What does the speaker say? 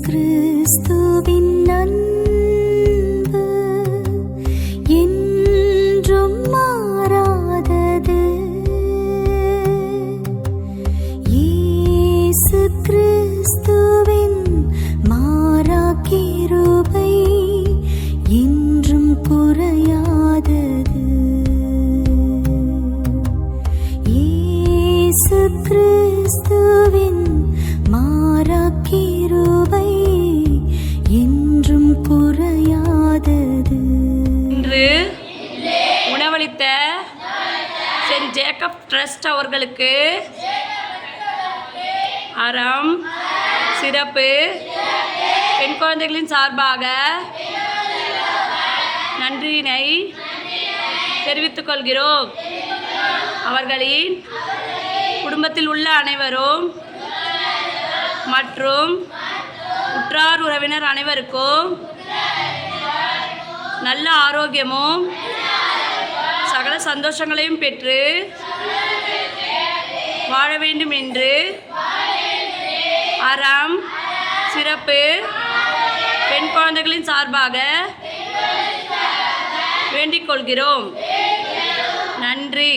கிறிஸ்துவின் அன்பு என்றும் மாறாதது. இயேசு கிறிஸ்துவின் மாறா கிருபை என்றும் குறையாதது. இயேசு கிறிஸ்துவின் மாறா கிருபை என்றும் குறையாதது. இன்று உணவளித்த சென்ட் ஜேக்கப் ட்ரஸ்ட் அவர்களுக்கு அறம் சிறப்பு பெண் குழந்தைகளின் சார்பாக நன்றியினை தெரிவித்துக் கொள்கிறோம். அவர்களின் குடும்பத்தில் உள்ள அனைவரும் மற்றும் உற்றார் உறவினர் அனைவருக்கும் நல்ல ஆரோக்கியமும் சகல சந்தோஷங்களையும் பெற்று வாழ வேண்டும் என்று அறம் சிறப்பு பெண் குழந்தைகளின் சார்பாக வேண்டிக் கொள்கிறோம். நன்றி.